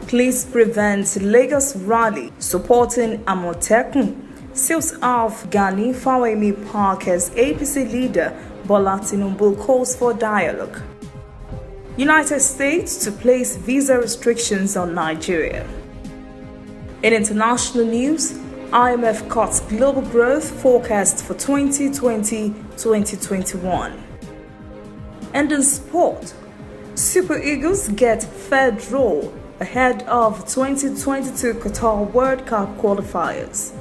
Police prevent Lagos rally supporting Amotekun. Seals off Gani Fawemi Park as APC leader Bola Tinubu calls for dialogue. United States to place visa restrictions on Nigeria. In international news, IMF cuts global growth forecast for 2020-2021. And in sport, Super Eagles get third draw ahead of 2022 Qatar World Cup qualifiers.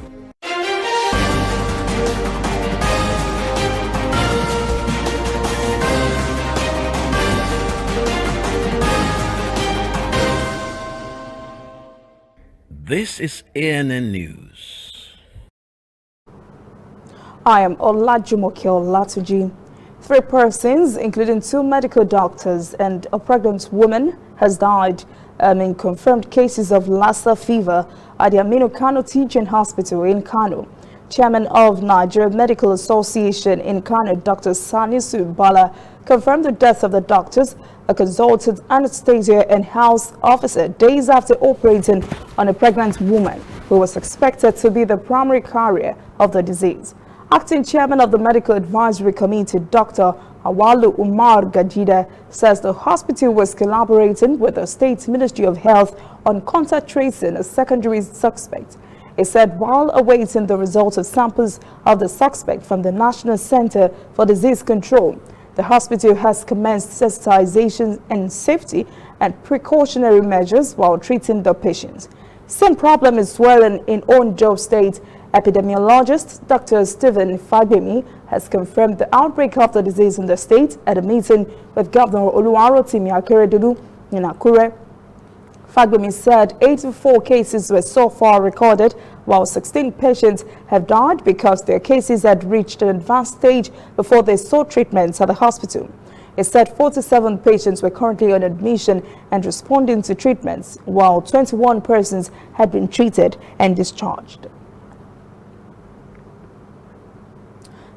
This is ANN News. I am Olajumoke Olatuji. 3 persons, including 2 medical doctors and a pregnant woman, has died in confirmed cases of Lassa fever at the Aminu Kano Teaching Hospital in Kano. Chairman of Niger Medical Association in Kano, Dr. Sanisu Bala, confirmed the death of the doctors, a consultant anesthesia and health officer, days after operating on a pregnant woman who was expected to be the primary carrier of the disease. Acting chairman of the Medical Advisory Committee, Dr. Awalu Umar Gajida, says the hospital was collaborating with the State Ministry of Health on contact tracing a secondary suspect. He said while awaiting the results of samples of the suspect from the National Center for Disease Control, the hospital has commenced sensitization and safety and precautionary measures while treating the patients. Same problem is swelling in Ondo State. Epidemiologist Dr. Stephen Fagbemi has confirmed the outbreak of the disease in the state at a meeting with Governor Oluwarotimi Akeredolu in Akure. Fagbemi said 84 cases were so far recorded, while 16 patients have died because their cases had reached an advanced stage before they sought treatment at the hospital. He said 47 patients were currently on admission and responding to treatments, while 21 persons had been treated and discharged.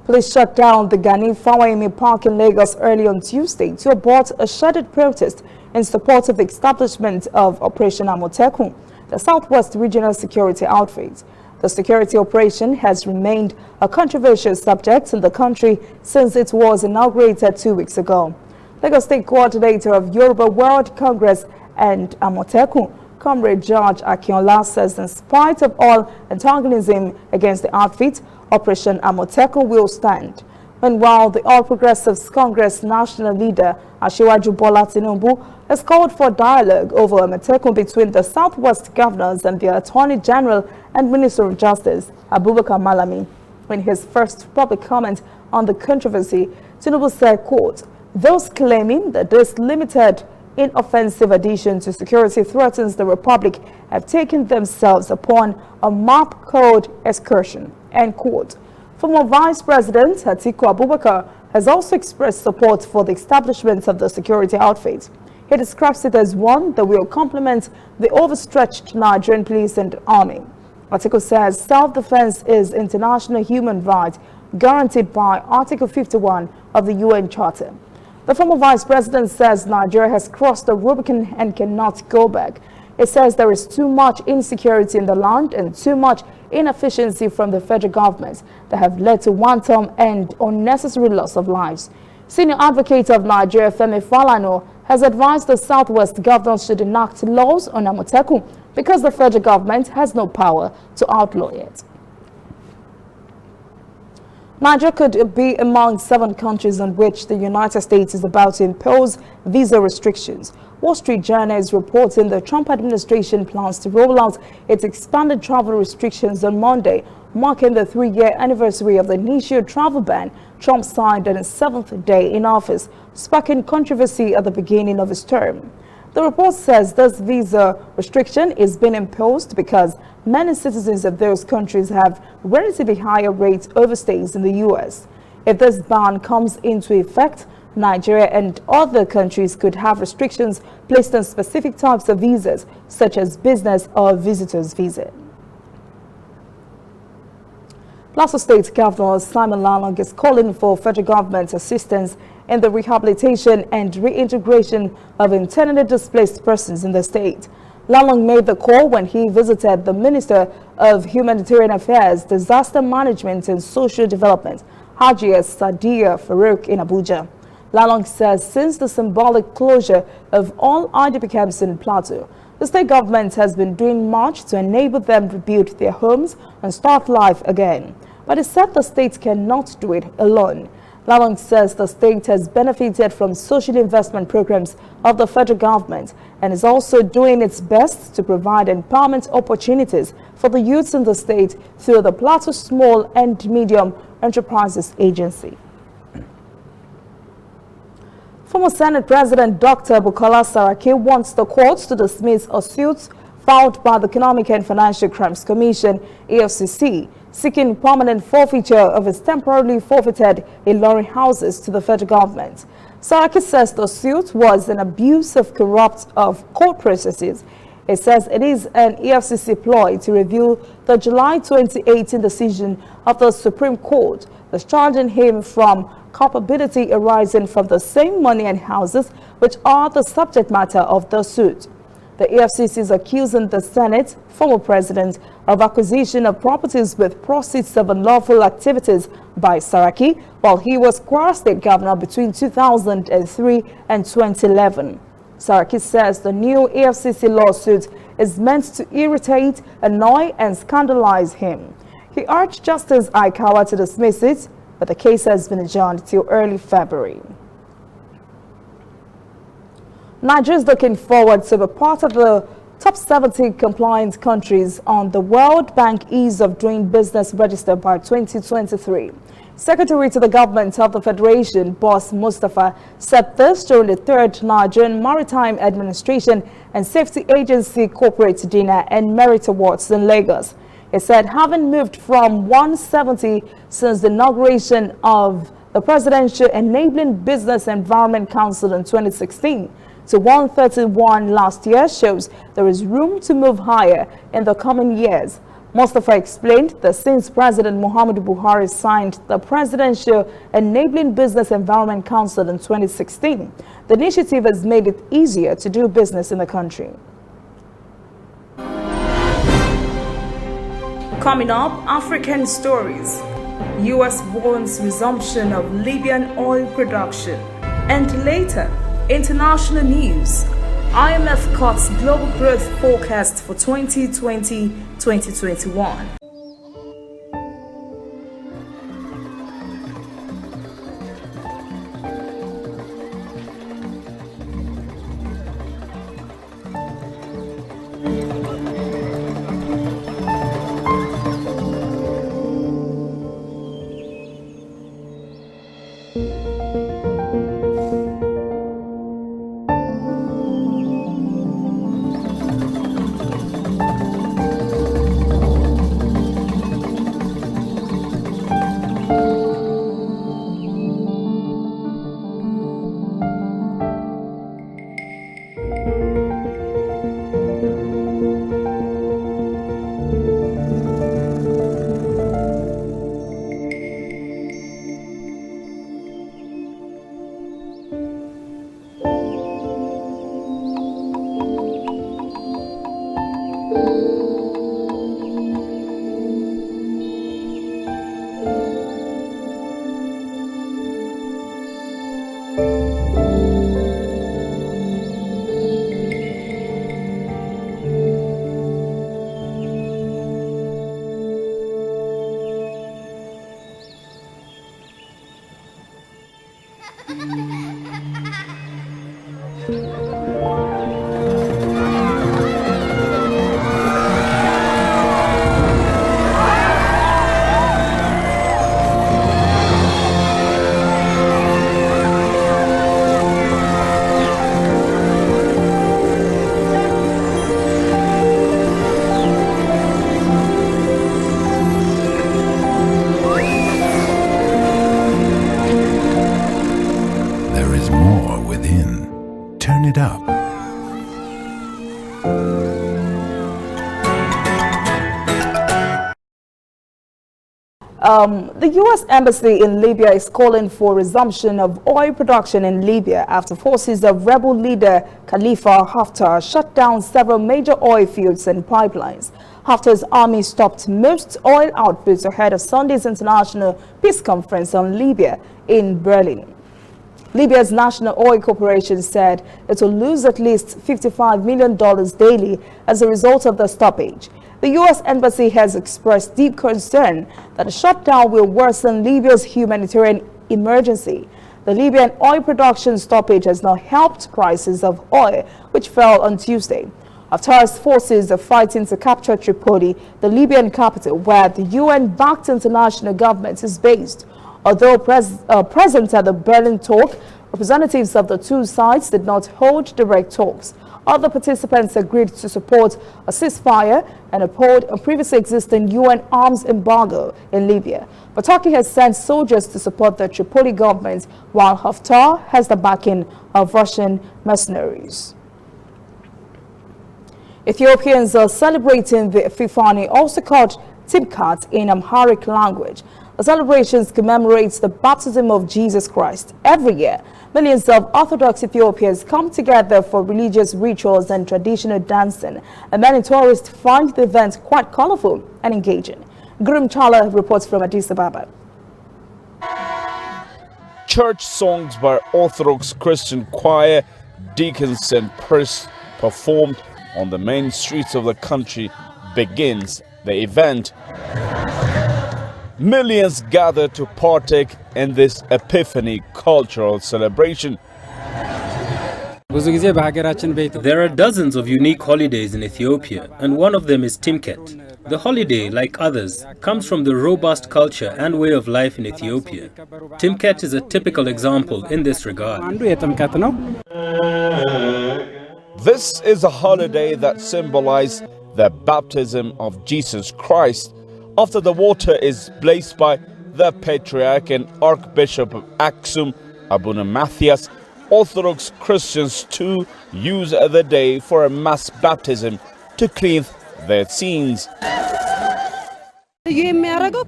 Police shut down the Gani Fawemi Park in Lagos early on Tuesday to abort a shuttered protest in support of the establishment of Operation Amotekun, the Southwest Regional Security Outfit. The security operation has remained a controversial subject in the country since it was inaugurated 2 weeks ago. Lagos State Coordinator of Yoruba World Congress and Amotekun, Comrade George Akinola, says in spite of all antagonism against the outfit, Operation Amotekun will stand. Meanwhile, the All Progressives Congress national leader Asiwaju Bola Tinubu has called for dialogue over Amotekun between the Southwest governors and the Attorney General and Minister of Justice, Abubakar Malami. In his first public comment on the controversy, Tinubu said, quote, "Those claiming that this limited inoffensive addition to security threatens the Republic have taken themselves upon a map code excursion," end quote. Former Vice President Atiku Abubakar has also expressed support for the establishment of the security outfit. He describes it as one that will complement the overstretched Nigerian police and army. Atiku says self-defense is international human right guaranteed by Article 51 of the UN Charter. The former vice president says Nigeria has crossed the Rubicon and cannot go back. It says there is too much insecurity in the land and too much inefficiency from the federal government that have led to wanton and unnecessary loss of lives. Senior advocate of Nigeria, Femi Falana, has advised the Southwest governors should enact laws on Amotekun because the federal government has no power to outlaw it. Niger could be among 7 countries on which the United States is about to impose visa restrictions. Wall Street Journal is reporting the Trump administration plans to roll out its expanded travel restrictions on Monday, marking the 3-year anniversary of the initial travel ban Trump signed on his 7th day in office, sparking controversy at the beginning of his term. The report says this visa restriction is being imposed because many citizens of those countries have relatively higher rates overstays in the U.S. If this ban comes into effect, Nigeria and other countries could have restrictions placed on specific types of visas, such as business or visitors visa. Plateau State Governor Simon Lalong is calling for federal government assistance in the rehabilitation and reintegration of internally displaced persons in the state. Lalong made the call when he visited the Minister of Humanitarian Affairs, Disaster Management and Social Development, Hajiya Sadiya Farouk in Abuja. Lalong says since the symbolic closure of all IDP camps in Plateau, the state government has been doing much to enable them rebuild their homes and start life again. But he said the state cannot do it alone. Lalong says the state has benefited from social investment programs of the federal government and is also doing its best to provide empowerment opportunities for the youths in the state through the Plateau Small and Medium Enterprises Agency. Former Senate President Dr. Bukola Saraki wants the courts to dismiss a suit filed by the Economic and Financial Crimes Commission, EFCC, seeking permanent forfeiture of its temporarily forfeited Ilorin houses to the federal government. Saraki says the suit was an abuse of court processes. It says it is an EFCC ploy to review the July 2018 decision of the Supreme Court discharging him from culpability arising from the same money and houses which are the subject matter of the suit. The EFCC is accusing the Senate, former president, of acquisition of properties with proceeds of unlawful activities by Saraki while he was Kwara State governor between 2003 and 2011. Saraki says the new EFCC lawsuit is meant to irritate, annoy, and scandalize him. He urged Justice Aikawa to dismiss it, but the case has been adjourned till early February. Niger is looking forward to be part of the top 70 compliant countries on the World Bank Ease of Doing Business register by 2023. Secretary to the Government of the Federation, Boss Mustafa, said this during the 3rd Nigerian Maritime Administration and Safety Agency Corporate Dinner and Merit Awards in Lagos. He said having moved from 170 since the inauguration of the Presidential Enabling Business Environment Council in 2016 to 131 last year shows there is room to move higher in the coming years. Mustafa explained that since President Muhammadu Buhari signed the Presidential Enabling Business Environment Council in 2016, the initiative has made it easier to do business in the country. Coming up, African stories. U.S. warns resumption of Libyan oil production. And later, international news. IMF cuts global growth forecast for 2020-2021. The U.S. Embassy in Libya is calling for resumption of oil production in Libya after forces of rebel leader Khalifa Haftar shut down several major oil fields and pipelines. Haftar's army stopped most oil outputs ahead of Sunday's International Peace Conference on Libya in Berlin. Libya's National Oil Corporation said it will lose at least $55 million daily as a result of the stoppage. The U.S. Embassy has expressed deep concern that the shutdown will worsen Libya's humanitarian emergency. The Libyan oil production stoppage has not helped prices of oil, which fell on Tuesday. Haftar's forces are fighting to capture Tripoli, the Libyan capital, where the UN-backed international government is based. Although present at the Berlin talk, representatives of the two sides did not hold direct talks. Other participants agreed to support a ceasefire and uphold a previously existing UN arms embargo in Libya. But Turkey has sent soldiers to support the Tripoli government, while Haftar has the backing of Russian mercenaries. Ethiopians are celebrating the Epiphany, also called Timkat in Amharic language. The celebrations commemorate the baptism of Jesus Christ. Every year, millions of Orthodox Ethiopians come together for religious rituals and traditional dancing, and many tourists find the event quite colorful and engaging. Gurum Chala reports from Addis Ababa. Church songs by Orthodox Christian choir, deacons and priests performed on the main streets of the country begins the event. Millions gather to partake in this Epiphany cultural celebration. There are dozens of unique holidays in Ethiopia, and one of them is Timket. The holiday, like others, comes from the robust culture and way of life in Ethiopia. Timket is a typical example in this regard. This is a holiday that symbolizes the baptism of Jesus Christ, after the water is blessed by the Patriarch and Archbishop of Aksum, Abuna Matthias. Orthodox Christians too use the day for a mass baptism to cleanse their sins.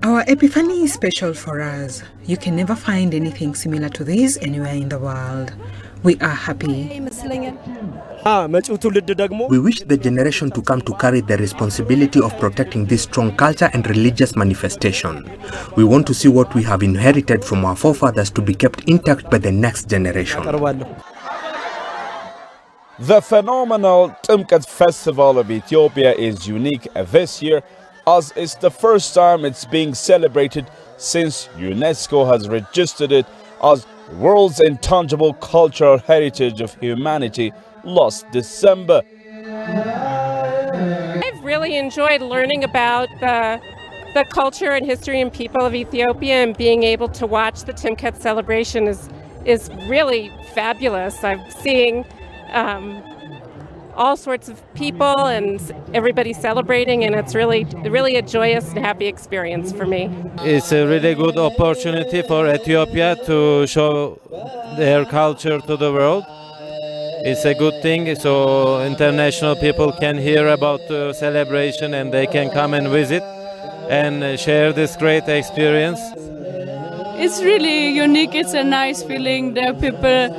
Our Epiphany is special for us. You can never find anything similar to this anywhere in the world. We are happy. We wish the generation to come to carry the responsibility of protecting this strong culture and religious manifestation. We want to see what we have inherited from our forefathers to be kept intact by the next generation. The phenomenal Timkat Festival of Ethiopia is unique this year, as it's the first time it's being celebrated since UNESCO has registered it as World's Intangible Cultural Heritage of Humanity last December. I've really enjoyed learning about the culture and history and people of Ethiopia, and being able to watch the Timkat celebration is really fabulous. I'm seeing all sorts of people and everybody celebrating, and it's really a joyous and happy experience for me. It's a really good opportunity for Ethiopia to show their culture to the world. It's a good thing, so international people can hear about the celebration and they can come and visit and share this great experience. It's really unique. It's a nice feeling. The people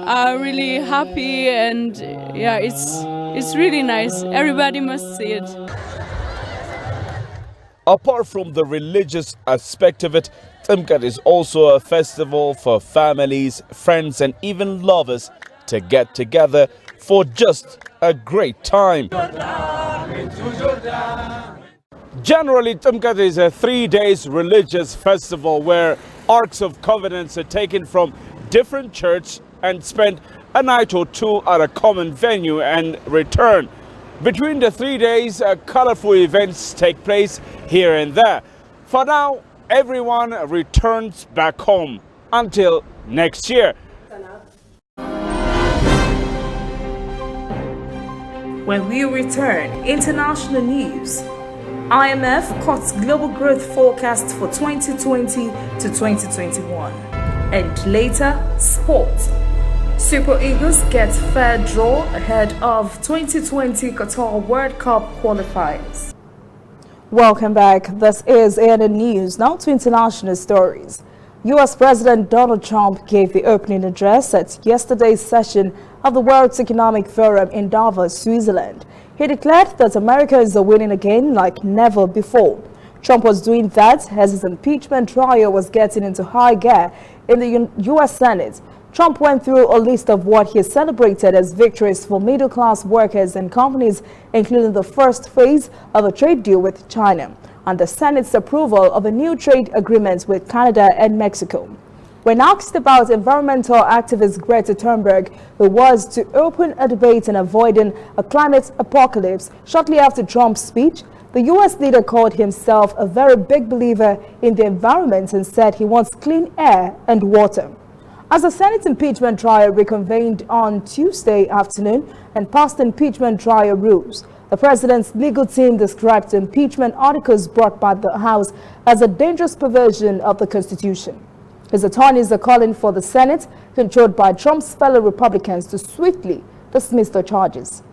are really happy, and yeah, it's really nice. Everybody must see it. Apart from the religious aspect of it, Timkat is also a festival for families, friends and even lovers to get together for just a great time. Generally, Timkat is a 3 days religious festival where Arks of Covenants are taken from different churches and spend a night or two at a common venue and return. Between the 3 days, colorful events take place here and there. For now, everyone returns back home until next year. When we return, international news. IMF cuts global growth forecast for 2020 to 2021. And later, sports. Super Eagles get fair draw ahead of 2020 Qatar World Cup qualifiers. Welcome back. This is ANN News. Now to international stories. U.S. President Donald Trump gave the opening address at yesterday's session of the World Economic Forum in Davos, Switzerland. He declared that America is winning again like never before. Trump was doing that as his impeachment trial was getting into high gear in the U.S. Senate. Trump went through a list of what he celebrated as victories for middle-class workers and companies, including the first phase of a trade deal with China and the Senate's approval of a new trade agreement with Canada and Mexico. When asked about environmental activist Greta Thunberg, who was to open a debate on avoiding a climate apocalypse shortly after Trump's speech, the U.S. leader called himself a very big believer in the environment and said he wants clean air and water. As the Senate impeachment trial reconvened on Tuesday afternoon and passed impeachment trial rules, the president's legal team described the impeachment articles brought by the House as a dangerous perversion of the Constitution. His attorneys are calling for the Senate, controlled by Trump's fellow Republicans, to swiftly dismiss the charges.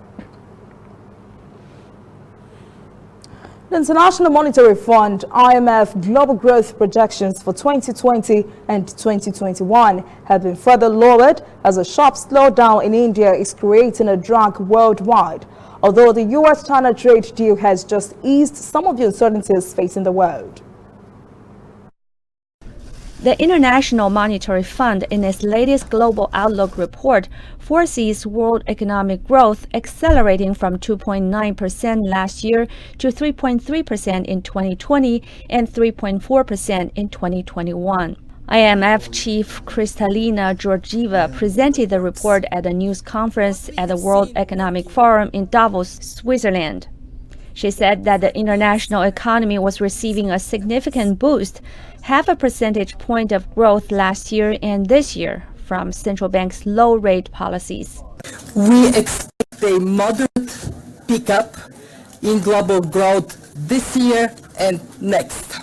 The International Monetary Fund, IMF, global growth projections for 2020 and 2021 have been further lowered as a sharp slowdown in India is creating a drag worldwide, although the U.S.-China trade deal has just eased some of the uncertainties facing the world. The International Monetary Fund, in its latest Global Outlook report, foresees world economic growth accelerating from 2.9% last year to 3.3% in 2020 and 3.4% in 2021. IMF Chief Kristalina Georgieva presented the report at a news conference at the World Economic Forum in Davos, Switzerland. She said that the international economy was receiving a significant boost, half a percentage point of growth last year and this year, from central banks' low-rate policies. We expect a moderate pickup in global growth this year and next.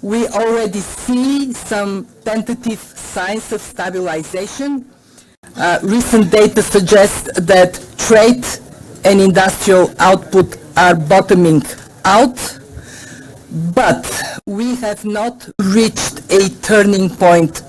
We already see some tentative signs of stabilization. Recent data suggests that trade and industrial output are bottoming out, but we have not reached a turning point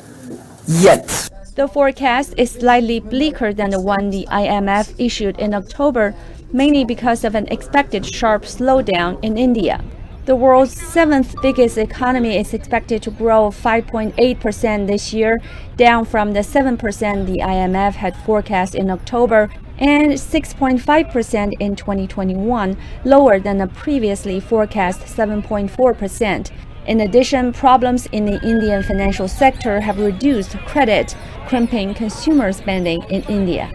yet. The forecast is slightly bleaker than the one the IMF issued in October, mainly because of an expected sharp slowdown in India. The world's seventh biggest economy is expected to grow 5.8% this year, down from the 7% the IMF had forecast in October, and 6.5% in 2021, lower than the previously forecast 7.4%. In addition, problems in the Indian financial sector have reduced credit, crimping consumer spending in India.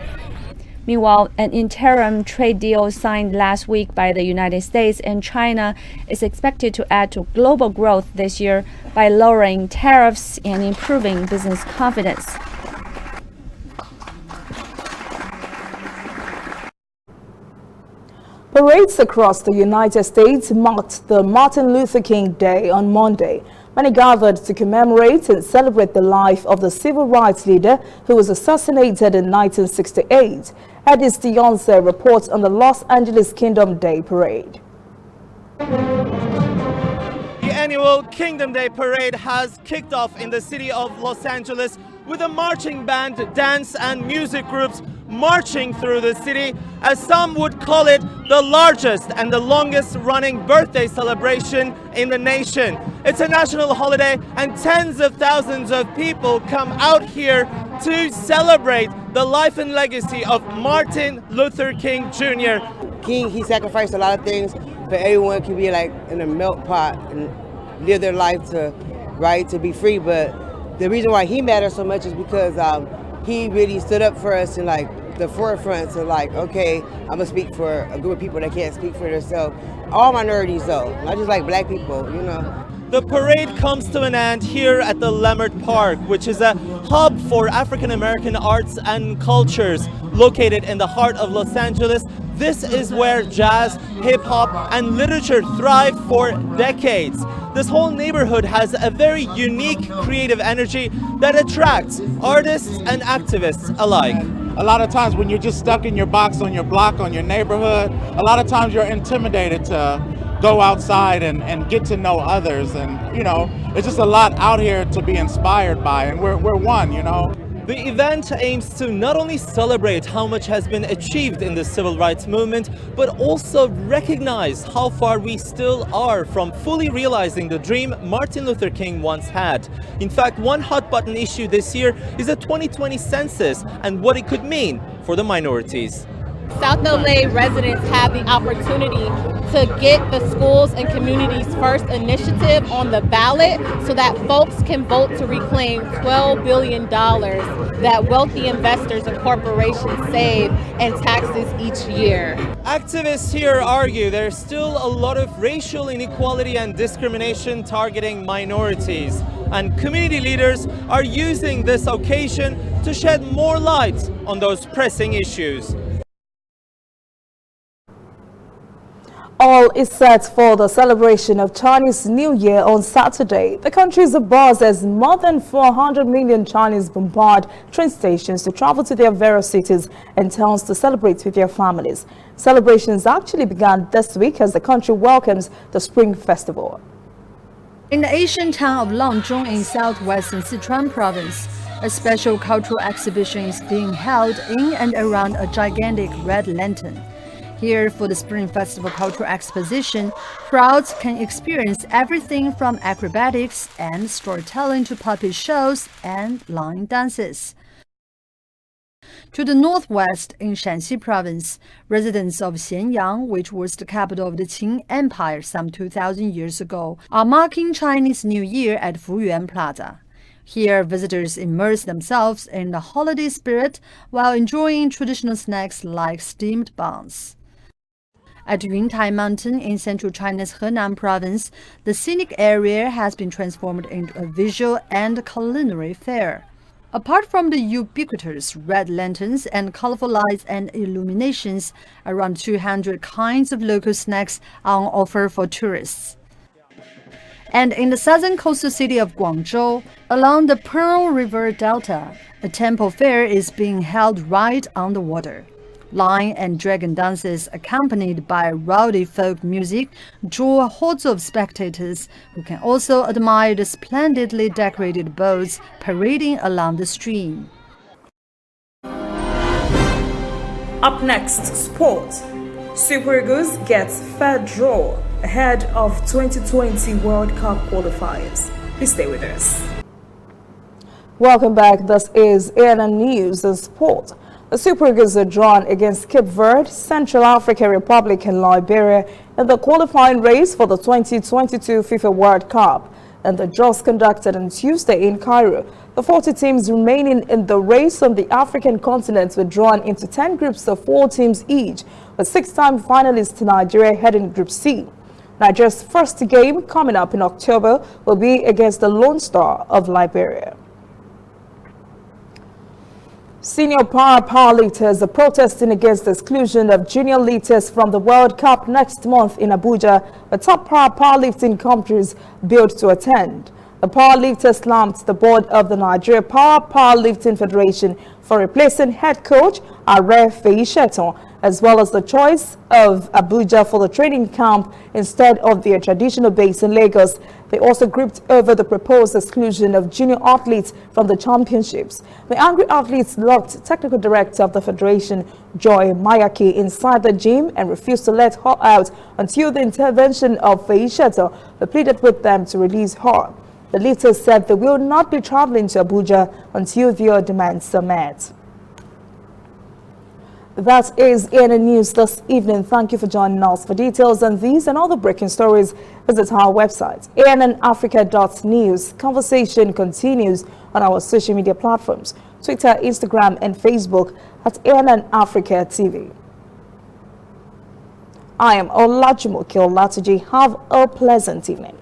Meanwhile, an interim trade deal signed last week by the United States and China is expected to add to global growth this year by lowering tariffs and improving business confidence. Parades across the United States marked the Martin Luther King Day on Monday. Many gathered to commemorate and celebrate the life of the civil rights leader who was assassinated in 1968. Edis Dionce reports on the Los Angeles Kingdom Day Parade. The annual Kingdom Day Parade has kicked off in the city of Los Angeles with a marching band, dance and music groups marching through the city, as some would call it the largest and the longest running birthday celebration in the nation. It's a national holiday and tens of thousands of people come out here to celebrate the life and legacy of Martin Luther King Jr. King, he sacrificed a lot of things for everyone to be like in a melt pot and live their life to be free. But the reason why he matters so much is because he really stood up for us in like the forefront. So like, okay, I'm gonna speak for a group of people that can't speak for themselves. All minorities though, not just like black people, you know. The parade comes to an end here at the Leimert Park, which is a hub for African American arts and cultures located in the heart of Los Angeles. This is where jazz, hip hop, and literature thrived for decades. This whole neighborhood has a very unique creative energy that attracts artists and activists alike. A lot of times when you're just stuck in your box, on your block, on your neighborhood, a lot of times you're intimidated to go outside and get to know others. And, you know, it's just a lot out here to be inspired by, and we're one, you know. The event aims to not only celebrate how much has been achieved in the civil rights movement, but also recognize how far we still are from fully realizing the dream Martin Luther King once had. In fact, one hot button issue this year is the 2020 census and what it could mean for the minorities. South LA residents have the opportunity to get the schools and communities first initiative on the ballot so that folks can vote to reclaim $12 billion that wealthy investors and corporations save in taxes each year. Activists here argue there's still a lot of racial inequality and discrimination targeting minorities, and community leaders are using this occasion to shed more light on those pressing issues. All is set for the celebration of Chinese New Year on Saturday. The country is abuzz as more than 400 million Chinese bombard train stations to travel to their various cities and towns to celebrate with their families. Celebrations actually began this week as the country welcomes the Spring Festival. In the ancient town of Langzhong in southwestern Sichuan province, a special cultural exhibition is being held in and around a gigantic red lantern. Here, for the Spring Festival Cultural Exposition, crowds can experience everything from acrobatics and storytelling to puppet shows and line dances. To the northwest, in Shanxi Province, residents of Xianyang, which was the capital of the Qing Empire some 2,000 years ago, are marking Chinese New Year at Fuyuan Plaza. Here, visitors immerse themselves in the holiday spirit while enjoying traditional snacks like steamed buns. At Yuntai Mountain in central China's Henan province, the scenic area has been transformed into a visual and culinary fair. Apart from the ubiquitous red lanterns and colorful lights and illuminations, around 200 kinds of local snacks are on offer for tourists. And in the southern coastal city of Guangzhou, along the Pearl River Delta, a temple fair is being held right on the water. Lion and dragon dances accompanied by rowdy folk music draw hordes of spectators who can also admire the splendidly decorated boats parading along the stream. Up next, sport. Super Eagles gets fair draw ahead of 2020 World Cup qualifiers. Please stay with us. Welcome back. This is ANN News and Sport. The Super Eagles are drawn against Cape Verde, Central African Republic and Liberia in the qualifying race for the 2022 FIFA World Cup. And the draws conducted on Tuesday in Cairo. The 40 teams remaining in the race on the African continent were drawn into 10 groups of 4 teams each, with 6-time finalists Nigeria heading Group C. Nigeria's first game coming up in October will be against the Lone Star of Liberia. Senior powerlifters are protesting against the exclusion of junior lifters from the World Cup next month in Abuja, where top powerlifting countries bid to attend. The powerlifters slammed the board of the Nigeria Powerlifting Federation for replacing head coach Are Feyi, as well as the choice of Abuja for the training camp instead of their traditional base in Lagos. They also gripped over the proposed exclusion of junior athletes from the championships. The angry athletes locked technical director of the federation, Joy Mayaki, inside the gym and refused to let her out until the intervention of Feyi. They pleaded with them to release her. The lifters said they will not be traveling to Abuja until their demands are met. That is ANN News this evening. Thank you for joining us. For details on these and other breaking stories, visit our website, annafrica.news. Conversation continues on our social media platforms, Twitter, Instagram, and Facebook at ANN Africa TV. I am Olajumoke Olatuji. Have a pleasant evening.